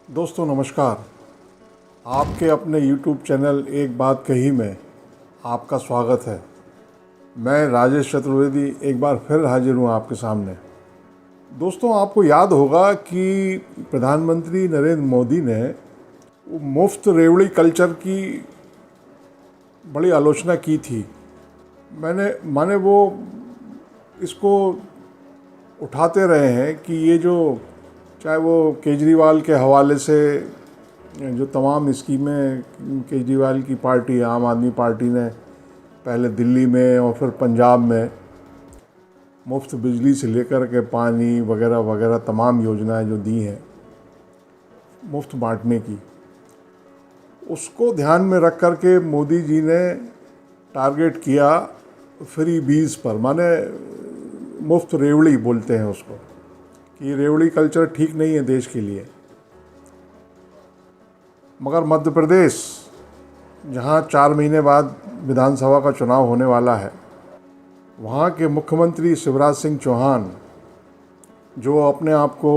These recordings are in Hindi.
दोस्तों नमस्कार। आपके अपने YouTube चैनल एक बात कही में आपका स्वागत है। मैं राजेश चतुर्वेदी एक बार फिर हाजिर हूँ आपके सामने। दोस्तों आपको याद होगा कि प्रधानमंत्री नरेंद्र मोदी ने मुफ्त रेवड़ी कल्चर की बड़ी आलोचना की थी। माने वो इसको उठाते रहे हैं कि ये जो चाहे वो केजरीवाल के हवाले से जो तमाम स्कीमें केजरीवाल की पार्टी आम आदमी पार्टी ने पहले दिल्ली में और फिर पंजाब में मुफ्त बिजली से लेकर के पानी वगैरह वगैरह तमाम योजनाएं जो दी हैं मुफ्त बांटने की, उसको ध्यान में रख कर के मोदी जी ने टारगेट किया फ्री बीज पर, माने मुफ्त रेवड़ी बोलते हैं उसको, कि रेवड़ी कल्चर ठीक नहीं है देश के लिए। मगर मध्य प्रदेश, जहाँ 4 महीने बाद विधानसभा का चुनाव होने वाला है, वहाँ के मुख्यमंत्री शिवराज सिंह चौहान, जो अपने आप को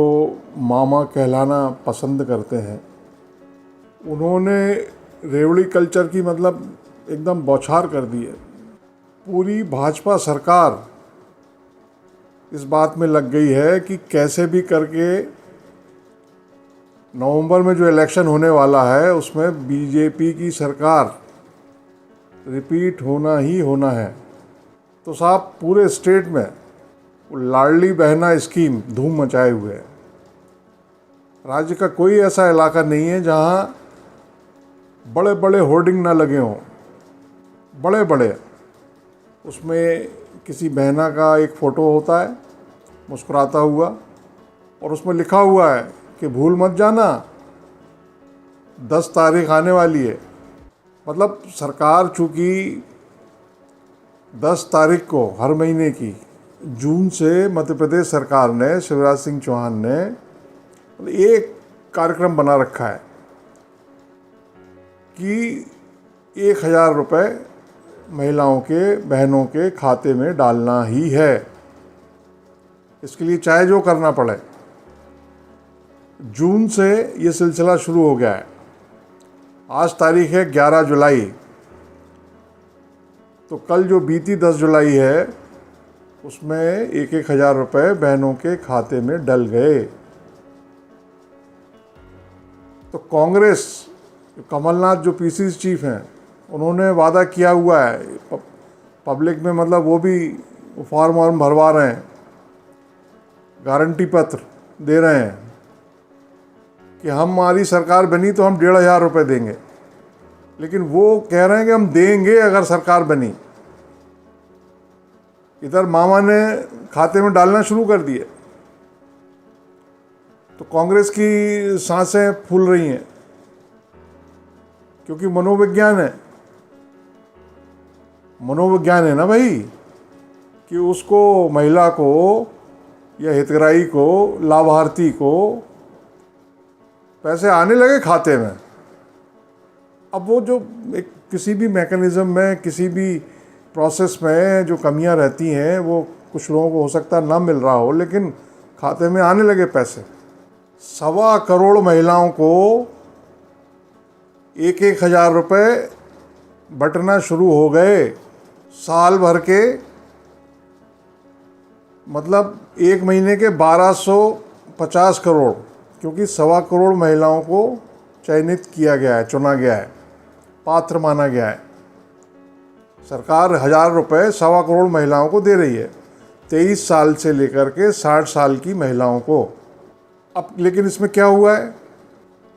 मामा कहलाना पसंद करते हैं, उन्होंने रेवड़ी कल्चर की मतलब एकदम बौछार कर दी है। पूरी भाजपा सरकार इस बात में लग गई है कि कैसे भी करके नवंबर में जो इलेक्शन होने वाला है उसमें बीजेपी की सरकार रिपीट होना ही होना है। तो साहब पूरे स्टेट में वो लाडली बहना स्कीम धूम मचाए हुए है। राज्य का कोई ऐसा इलाका नहीं है जहाँ बड़े बड़े होर्डिंग ना लगे हों, बड़े बड़े, उसमें किसी बहना का एक फ़ोटो होता है मुस्कुराता हुआ और उसमें लिखा हुआ है कि भूल मत जाना 10 तारीख आने वाली है। मतलब सरकार चूँकि 10 तारीख को हर महीने की जून से मध्य प्रदेश सरकार ने, शिवराज सिंह चौहान ने एक कार्यक्रम बना रखा है कि 1000 रुपये महिलाओं के, बहनों के खाते में डालना ही है। इसके लिए चाहे जो करना पड़े। जून से ये सिलसिला शुरू हो गया है। आज तारीख है 11 जुलाई, तो कल जो बीती 10 जुलाई है उसमें 1000 रुपये बहनों के खाते में डल गए। तो कांग्रेस, कमलनाथ जो पीसीसी चीफ हैं, उन्होंने वादा किया हुआ है पब्लिक में, मतलब वो भी फॉर्म वार्म भरवा रहे हैं, गारंटी पत्र दे रहे हैं कि हमारी सरकार बनी तो हम 1500 रुपये देंगे। लेकिन वो कह रहे हैं कि हम देंगे अगर सरकार बनी। इधर मामा ने खाते में डालना शुरू कर दिए। तो कांग्रेस की सांसें फूल रही हैं, क्योंकि मनोविज्ञान है ना भाई, कि उसको, महिला को या हितग्राही को, लाभार्थी को पैसे आने लगे खाते में। अब वो जो एक किसी भी मैकेनिज़्म में, किसी भी प्रोसेस में जो कमियां रहती हैं, वो कुछ लोगों को हो सकता है ना मिल रहा हो, लेकिन खाते में आने लगे पैसे। 1.25 करोड़ महिलाओं को 1000 रुपये बंटना शुरू हो गए साल भर के, मतलब एक महीने के 1250 करोड़, क्योंकि 1.25 करोड़ महिलाओं को चयनित किया गया है, चुना गया है, पात्र माना गया है। सरकार 1000 रुपये 1.25 करोड़ महिलाओं को दे रही है, 23 साल से लेकर के 60 साल की महिलाओं को। अब लेकिन इसमें क्या हुआ है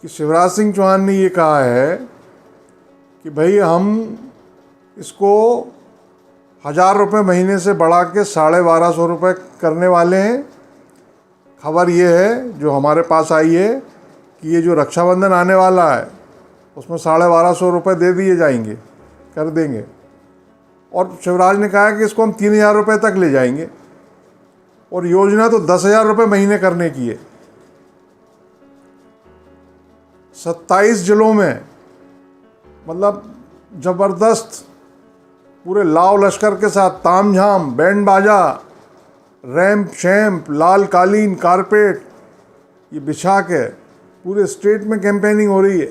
कि शिवराज सिंह चौहान ने ये कहा है कि भाई हम इसको 1000 रुपये महीने से बढ़ा के 1250 रुपये करने वाले हैं। खबर ये है जो हमारे पास आई है कि ये जो रक्षाबंधन आने वाला है उसमें 1250 रुपये दे दिए जाएंगे, कर देंगे। और शिवराज ने कहा है कि इसको हम 3000 रुपये तक ले जाएंगे, और योजना तो 10,000 रुपये महीने करने की है। 27 जिलों में, मतलब ज़बरदस्त पूरे लाव लश्कर के साथ तामझाम, बैंड बाजा, रैंप शैम्प, लाल कालीन, कारपेट ये बिछा के पूरे स्टेट में कैंपेनिंग हो रही है।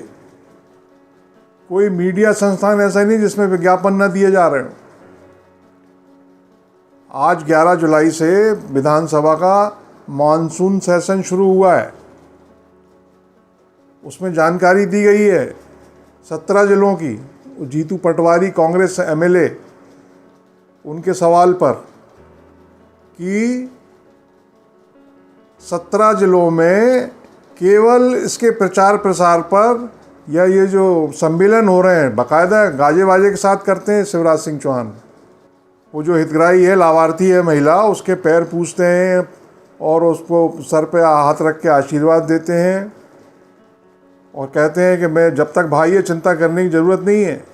कोई मीडिया संस्थान ऐसा नहीं जिसमें विज्ञापन न दिए जा रहे हो। आज 11 जुलाई से विधानसभा का मानसून सेशन शुरू हुआ है। उसमें जानकारी दी गई है 17 जिलों की। जीतू पटवारी कांग्रेस एमएलए, उनके सवाल पर कि 17 जिलों में केवल इसके प्रचार प्रसार पर या ये जो सम्मेलन हो रहे हैं बाकायदा गाजे बाजे के साथ करते हैं शिवराज सिंह चौहान। वो जो हितग्राही है, लाभार्थी है महिला, उसके पैर पूछते हैं और उसको सर पे हाथ रख के आशीर्वाद देते हैं और कहते हैं कि मैं जब तक भाई है चिंता करने की ज़रूरत नहीं है।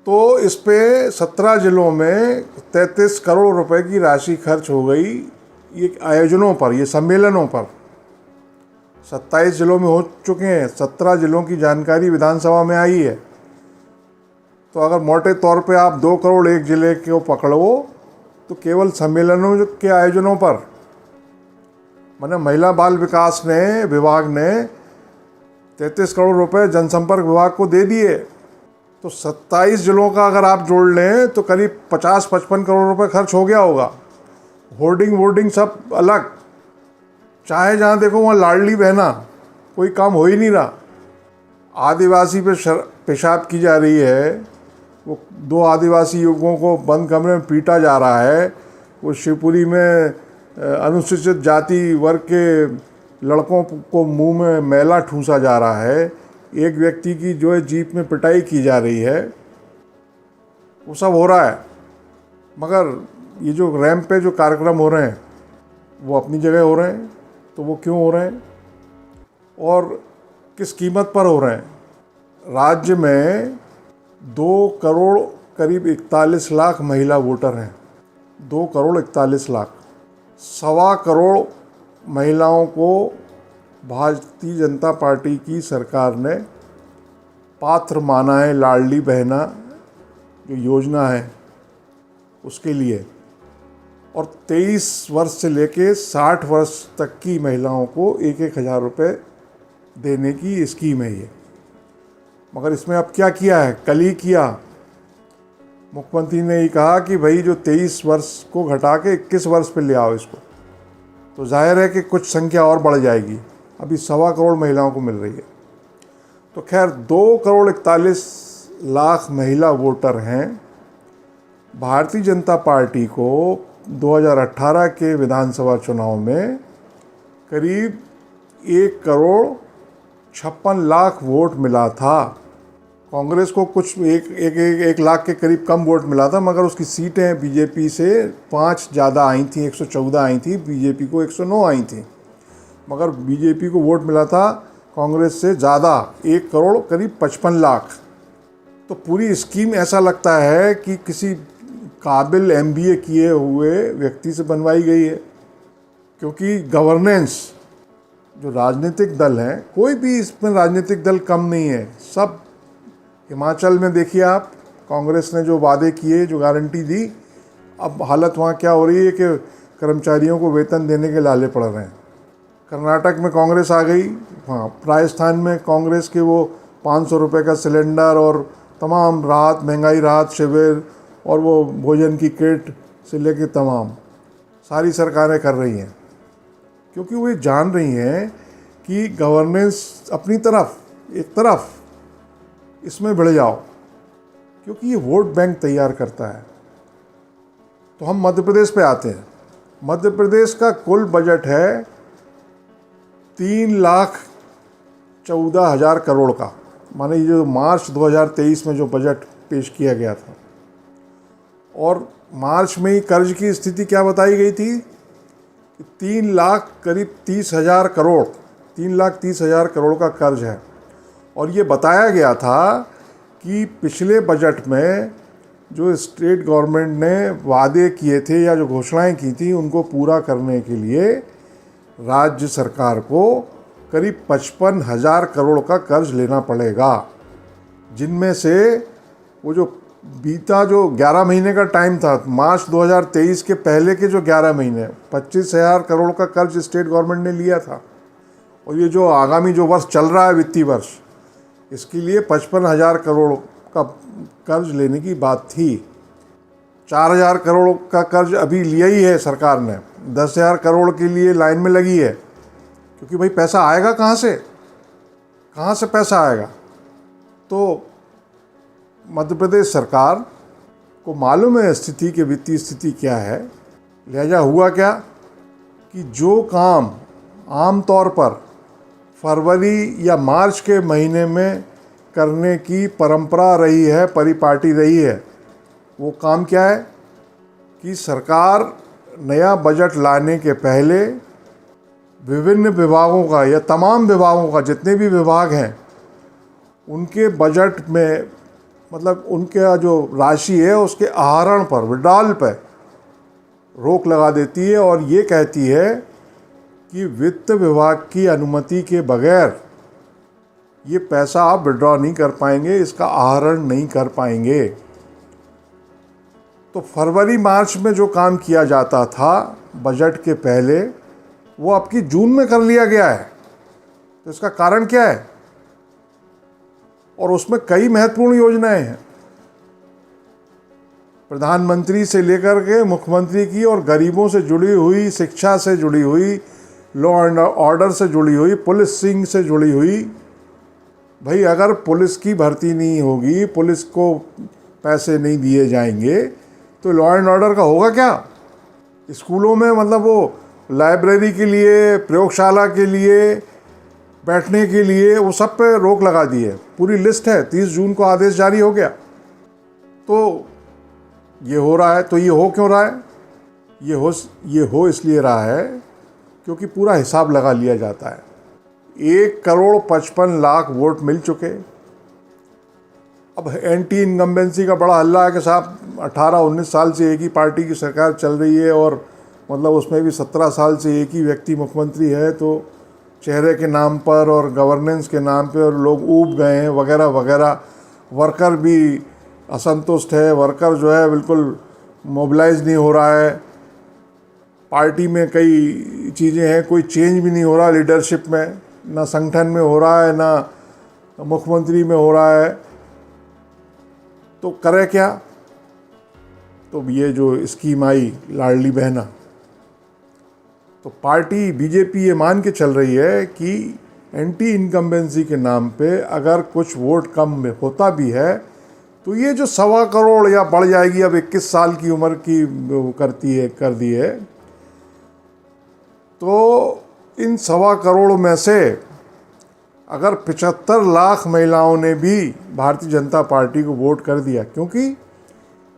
तो इस पे 17 जिलों में 33 करोड़ रुपए की राशि खर्च हो गई ये आयोजनों पर, ये सम्मेलनों पर। 27 जिलों में हो चुके हैं, 17 जिलों की जानकारी विधानसभा में आई है। तो अगर मोटे तौर पे आप 2 करोड़ एक जिले को पकड़ो तो केवल सम्मेलनों के आयोजनों पर माने महिला बाल विकास विभाग ने 33 करोड़ रुपए जनसंपर्क विभाग को दे दिए। तो 27 जिलों का अगर आप जोड़ लें तो करीब 50-55 करोड़ रुपए खर्च हो गया होगा। होर्डिंग वोर्डिंग सब अलग, चाहे जहाँ देखो वहाँ लाडली बहना, कोई काम हो ही नहीं रहा। आदिवासी पे पेशाब की जा रही है। वो 2 आदिवासी युवकों को बंद कमरे में पीटा जा रहा है। वो शिवपुरी में अनुसूचित जाति वर्ग के लड़कों को मुंह में मैला ठूंसा जा रहा है। एक व्यक्ति की जो है जीप में पिटाई की जा रही है। वो सब हो रहा है, मगर ये जो रैंप पे जो कार्यक्रम हो रहे हैं वो अपनी जगह हो रहे हैं। तो वो क्यों हो रहे हैं और किस कीमत पर हो रहे हैं? राज्य में 2 करोड़ करीब 41 लाख महिला वोटर हैं। 2 करोड़ 41 लाख, 1.25 करोड़ महिलाओं को भारतीय जनता पार्टी की सरकार ने पात्र माना है लाडली बहना जो योजना है उसके लिए। और 23 वर्ष से लेके 60 वर्ष तक की महिलाओं को 1-1 हज़ार रुपये देने की स्कीम है ये। मगर इसमें अब क्या किया है? कल ही किया। मुख्यमंत्री ने ये कहा कि भाई जो 23 वर्ष को घटा के 21 वर्ष पे ले आओ इसको। तो जाहिर है कि कुछ संख्या और बढ़ जाएगी। अभी 1.25 करोड़ महिलाओं को मिल रही है। तो खैर 2 करोड़ 41 लाख महिला वोटर हैं। भारतीय जनता पार्टी को 2018 के विधानसभा चुनाव में करीब 1 करोड़ 56 लाख वोट मिला था। कांग्रेस को कुछ एक लाख के करीब कम वोट मिला था, मगर उसकी सीटें बीजेपी से 5 ज़्यादा आई थी, 114 आई थी, बीजेपी को 109 आई थी। मगर बीजेपी को वोट मिला था कांग्रेस से ज़्यादा, 1 करोड़ करीब 55 लाख। तो पूरी स्कीम ऐसा लगता है कि किसी काबिल MBA किए हुए व्यक्ति से बनवाई गई है। क्योंकि गवर्नेंस जो राजनीतिक दल हैं, कोई भी इसमें राजनीतिक दल कम नहीं है। सब हिमाचल में देखिए आप, कांग्रेस ने जो वादे किए, जो गारंटी दी, अब हालत वहाँ क्या हो रही है कि कर्मचारियों को वेतन देने के लाले पड़ रहे हैं। कर्नाटक में कांग्रेस आ गई, वहाँ राजस्थान में कांग्रेस के वो 500 रुपये का सिलेंडर और तमाम राहत, महंगाई राहत शिविर और वो भोजन की किट से लेके तमाम सारी सरकारें कर रही हैं। क्योंकि वो ये जान रही हैं कि गवर्नेंस अपनी तरफ एक तरफ इसमें बढ़ जाओ, क्योंकि ये वोट बैंक तैयार करता है। तो हम मध्य प्रदेश पे आते हैं। मध्य प्रदेश का कुल बजट है 3,14,000 करोड़ का। माने ये जो मार्च 2023 में जो बजट पेश किया गया था, और मार्च में ही कर्ज की स्थिति क्या बताई गई थी? 3 लाख करीब 30,000 करोड़, 3,30,000 करोड़ का कर्ज है। और ये बताया गया था कि पिछले बजट में जो स्टेट गवर्नमेंट ने वादे किए थे या जो घोषणाएं की थी, उनको पूरा करने के लिए राज्य सरकार को करीब 55,000 करोड़ का कर्ज लेना पड़ेगा, जिनमें से वो जो बीता जो 11 महीने का टाइम था, मार्च 2023 के पहले के जो 11 महीने, 25,000 करोड़ का कर्ज स्टेट गवर्नमेंट ने लिया था। और ये जो आगामी जो वर्ष चल रहा है, वित्तीय वर्ष, इसके लिए 55,000 करोड़ का कर्ज लेने की बात थी। 4,000 करोड़ का कर्ज अभी लिया ही है सरकार ने, 10,000 करोड़ के लिए लाइन में लगी है। क्योंकि भाई पैसा आएगा कहाँ से, कहाँ से पैसा आएगा? तो मध्य प्रदेश सरकार को मालूम है स्थिति की वित्तीय स्थिति क्या है। लिहाजा हुआ क्या कि जो काम आम तौर पर फरवरी या मार्च के महीने में करने की परंपरा रही है, परिपाटी रही है, वो काम क्या है कि सरकार नया बजट लाने के पहले विभिन्न विभागों का या तमाम विभागों का, जितने भी विभाग हैं, उनके बजट में मतलब उनका जो राशि है उसके आहरण पर, विड्रॉल पर रोक लगा देती है और ये कहती है कि वित्त विभाग की अनुमति के बगैर ये पैसा आप विड्रॉ नहीं कर पाएंगे, इसका आहरण नहीं कर पाएंगे। तो फरवरी मार्च में जो काम किया जाता था बजट के पहले, वो आपकी जून में कर लिया गया है। तो इसका कारण क्या है? और उसमें कई महत्वपूर्ण योजनाएं हैं, प्रधानमंत्री से लेकर के मुख्यमंत्री की, और गरीबों से जुड़ी हुई, शिक्षा से जुड़ी हुई, लॉ एंड ऑर्डर से जुड़ी हुई, पुलिसिंग से जुड़ी हुई। भाई अगर पुलिस की भर्ती नहीं होगी, पुलिस को पैसे नहीं दिए जाएंगे, तो लॉ एंड ऑर्डर का होगा क्या? स्कूलों में मतलब वो लाइब्रेरी के लिए, प्रयोगशाला के लिए, बैठने के लिए, वो सब पे रोक लगा दी है। पूरी लिस्ट है, 30 जून को आदेश जारी हो गया। तो ये हो रहा है। तो ये हो क्यों रहा है? ये हो इसलिए रहा है क्योंकि पूरा हिसाब लगा लिया जाता है। 1,55,00,000 वोट मिल चुके। अब एंटी इनकम्बेंसी का बड़ा हल्ला है कि साहब 18-19 साल से एक ही पार्टी की सरकार चल रही है और मतलब उसमें भी 17 साल से एक ही व्यक्ति मुख्यमंत्री है, तो चेहरे के नाम पर और गवर्नेंस के नाम पे और लोग ऊब गए हैं वगैरह वगैरह। वर्कर भी असंतुष्ट है, वर्कर जो है बिल्कुल मोबिलाइज नहीं हो रहा है। पार्टी में कई चीज़ें हैं, कोई चेंज भी नहीं हो रहा लीडरशिप में, ना संगठन में हो रहा है, ना मुख्यमंत्री में हो रहा है। तो करे क्या? तो ये जो स्कीम आई लाडली बहना, तो पार्टी बीजेपी ये मान के चल रही है कि एंटी इनकम्बेंसी के नाम पे अगर कुछ वोट कम होता भी है तो ये जो 1.25 करोड़ या बढ़ जाएगी, अब 21 साल की उम्र की कर दी है, तो इन 1.25 करोड़ में से अगर 75 लाख महिलाओं ने भी भारतीय जनता पार्टी को वोट कर दिया, क्योंकि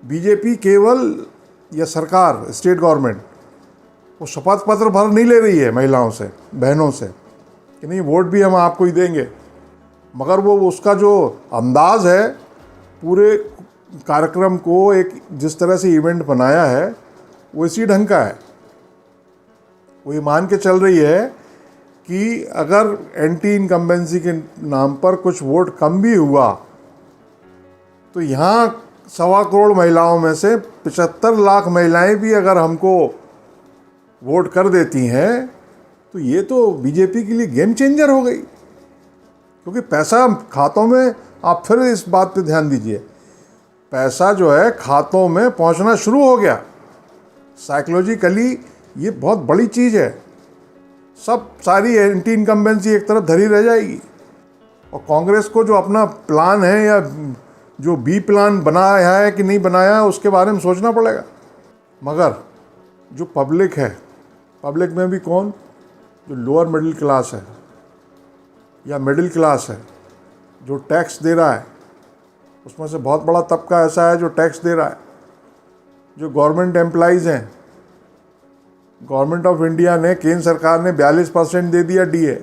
बीजेपी केवल या सरकार, स्टेट गवर्नमेंट, वो शपथ पत्र भर नहीं ले रही है महिलाओं से, बहनों से कि नहीं वोट भी हम आपको ही देंगे, मगर वो उसका जो अंदाज है, पूरे कार्यक्रम को एक जिस तरह से इवेंट बनाया है वो इसी ढंग का है। वो ये मान के चल रही है कि अगर एंटी इनकम्बेंसी के नाम पर कुछ वोट कम भी हुआ तो यहाँ 1.25 करोड़ महिलाओं में से 75 लाख महिलाएं भी अगर हमको वोट कर देती हैं तो ये तो बीजेपी के लिए गेम चेंजर हो गई। क्योंकि पैसा खातों में, आप फिर इस बात पे ध्यान दीजिए, पैसा जो है खातों में पहुंचना शुरू हो गया। साइकोलॉजिकली ये बहुत बड़ी चीज़ है। सब सारी एंटी इनकम्बेंसी एक तरफ धरी रह जाएगी और कांग्रेस को जो अपना प्लान है या जो बी प्लान बनाया है कि नहीं बनाया है उसके बारे में सोचना पड़ेगा। मगर जो पब्लिक है, पब्लिक में भी कौन, जो लोअर मिडिल क्लास है या मिडिल क्लास है, जो टैक्स दे रहा है, उसमें से बहुत बड़ा तबका ऐसा है जो टैक्स दे रहा है। जो गवर्नमेंट एम्प्लॉइज़ हैं, गवर्नमेंट ऑफ इंडिया ने, केंद्र सरकार ने 42% दे दिया डीए।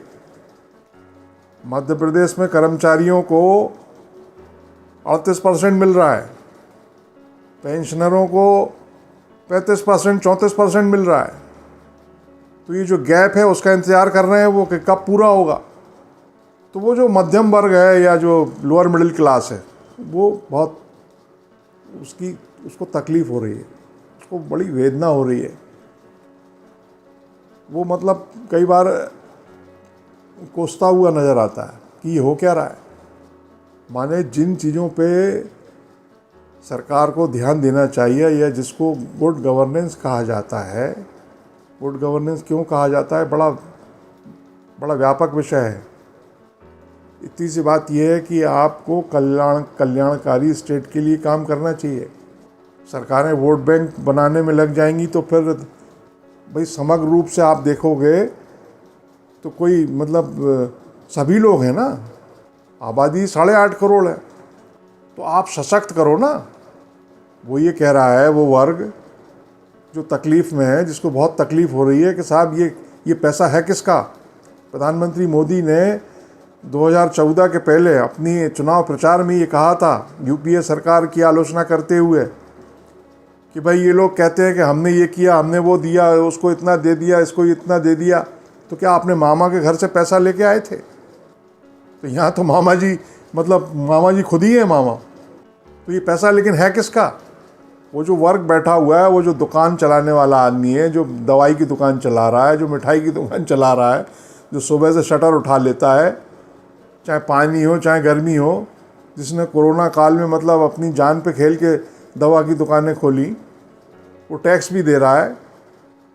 मध्य प्रदेश में कर्मचारियों को 38% मिल रहा है, पेंशनरों को 35%, 34% मिल रहा है। तो ये जो गैप है उसका इंतज़ार कर रहे हैं वो कि कब पूरा होगा। तो वो जो मध्यम वर्ग है या जो लोअर मिडिल क्लास है, वो बहुत उसको तकलीफ़ हो रही है, उसको बड़ी वेदना हो रही है। वो मतलब कई बार कोसता हुआ नज़र आता है कि ये हो क्या रहा है। माने जिन चीज़ों पे सरकार को ध्यान देना चाहिए या जिसको गुड गवर्नेंस कहा जाता है, गुड गवर्नेंस क्यों कहा जाता है, बड़ा व्यापक विषय है। इतनी सी बात यह है कि आपको कल्याणकारी स्टेट के लिए काम करना चाहिए। सरकारें वोट बैंक बनाने में लग जाएंगी तो फिर भाई समग्र रूप से आप देखोगे तो कोई मतलब सभी लोग हैं ना, आबादी 8.5 करोड़ है, तो आप सशक्त करो ना। वो ये कह रहा है वो वर्ग जो तकलीफ़ में है, जिसको बहुत तकलीफ़ हो रही है कि साहब ये पैसा है किसका। प्रधानमंत्री मोदी ने 2014 के पहले अपनी चुनाव प्रचार में ये कहा था, यूपीए सरकार की आलोचना करते हुए, कि भाई ये लोग कहते हैं कि हमने ये किया, हमने वो दिया, उसको इतना दे दिया, इसको इतना दे दिया। तो क्या आपने मामा के घर से पैसा लेके आए थे? तो यहाँ तो मामा जी खुद ही है मामा। तो ये पैसा लेकिन है किसका? वो जो वर्ग बैठा हुआ है, वो जो दुकान चलाने वाला आदमी है, जो दवाई की दुकान चला रहा है, जो मिठाई की दुकान चला रहा है, जो सुबह से शटर उठा लेता है, चाहे पानी हो चाहे गर्मी हो, जिसने कोरोना काल में मतलब अपनी जान पे खेल के दवा की दुकानें खोली, वो टैक्स भी दे रहा है,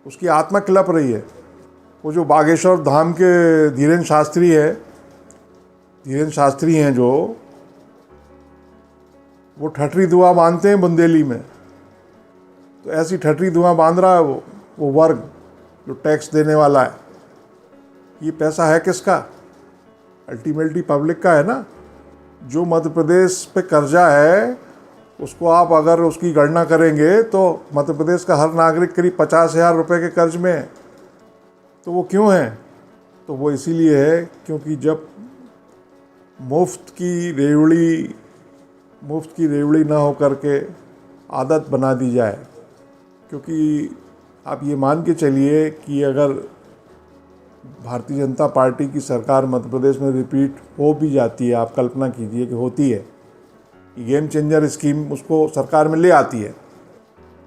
उसकी आत्मा किलप रही है। वो जो बागेश्वर धाम के धीरेन्द्र शास्त्री हैं जो, वो ठठरी दुआ बांधते हैं बुंदेली में, तो ऐसी ठठरी दुआ बांध रहा है वो वर्ग जो टैक्स देने वाला है। ये पैसा है किसका? अल्टीमेटली पब्लिक का है ना। जो मध्य प्रदेश पे कर्जा है, उसको आप अगर उसकी गणना करेंगे तो मध्य प्रदेश का हर नागरिक करीब 50,000 रुपये के कर्ज में है। तो वो क्यों है? तो वो इसीलिए है क्योंकि जब मुफ्त की रेवड़ी ना हो करके आदत बना दी जाए। क्योंकि आप ये मान के चलिए कि अगर भारतीय जनता पार्टी की सरकार मध्य प्रदेश में रिपीट हो भी जाती है, आप कल्पना कीजिए कि होती है, गेम चेंजर स्कीम उसको सरकार में ले आती है,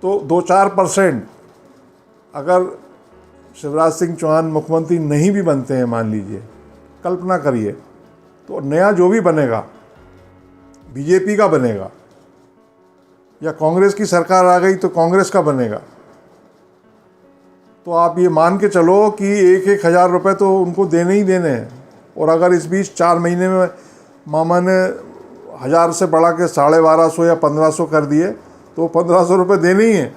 तो 2-4% अगर शिवराज सिंह चौहान मुख्यमंत्री नहीं भी बनते हैं, मान लीजिए, कल्पना करिए, तो नया जो भी बनेगा बीजेपी का बनेगा, या कांग्रेस की सरकार आ गई तो कांग्रेस का बनेगा। तो आप ये मान के चलो कि 1,000 रुपये तो उनको देने ही देने हैं। और अगर इस बीच 4 महीने में मामा ने 1000 से बढ़ा के 1250 या 1500 कर दिए, तो 1500 रुपये देने ही हैं।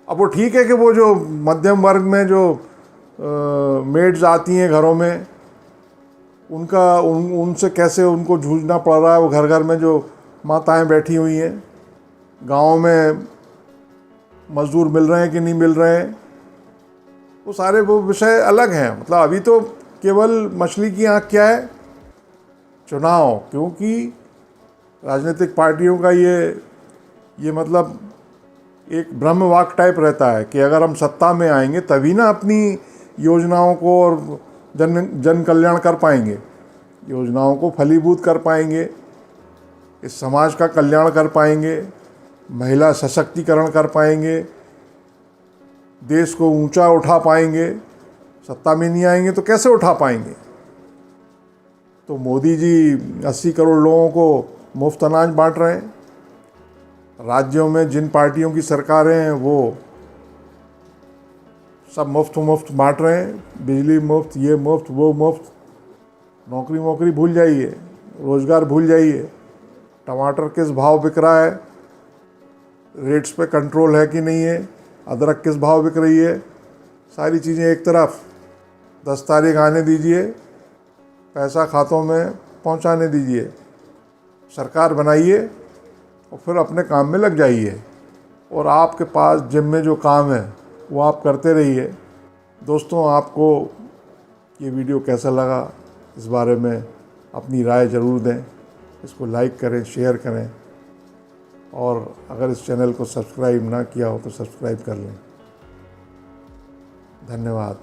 अब वो ठीक है कि वो जो मध्यम वर्ग में जो मेड्स आती हैं घरों में, उनसे कैसे उनको जूझना पड़ रहा है। वो घर घर में जो माताएं बैठी हुई हैं, गाँव में मजदूर मिल रहे हैं कि नहीं मिल रहे हैं, वो सारे वो विषय अलग हैं। मतलब अभी तो केवल मछली की आँख क्या है, चुनाव। क्योंकि राजनीतिक पार्टियों का ये मतलब एक ब्रह्मवाक्य टाइप रहता है कि अगर हम सत्ता में आएंगे तभी ना अपनी योजनाओं को और जन कल्याण कर पाएंगे, योजनाओं को फलीभूत कर पाएंगे, इस समाज का कल्याण कर पाएंगे, महिला सशक्तिकरण कर पाएंगे, देश को ऊंचा उठा पाएंगे। सत्ता में नहीं आएंगे तो कैसे उठा पाएंगे? तो मोदी जी 80 करोड़ लोगों को मुफ्त अनाज बांट रहे हैं। राज्यों में जिन पार्टियों की सरकारें हैं वो सब मुफ्त बांट रहे हैं। बिजली मुफ्त, ये मुफ्त, वो मुफ्त। नौकरी भूल जाइए, रोज़गार भूल जाइए। टमाटर किस भाव बिक रहा है, रेट्स पे कंट्रोल है कि नहीं है, अदरक किस भाव बिक रही है, सारी चीज़ें एक तरफ। 10 तारीख आने दीजिए, पैसा खातों में पहुंचाने दीजिए, सरकार बनाइए और फिर अपने काम में लग जाइए। और आपके पास जिम में जो काम है वो आप करते रहिए। दोस्तों, आपको ये वीडियो कैसा लगा, इस बारे में अपनी राय ज़रूर दें। इसको लाइक करें, शेयर करें, और अगर इस चैनल को सब्सक्राइब ना किया हो तो सब्सक्राइब कर लें। धन्यवाद।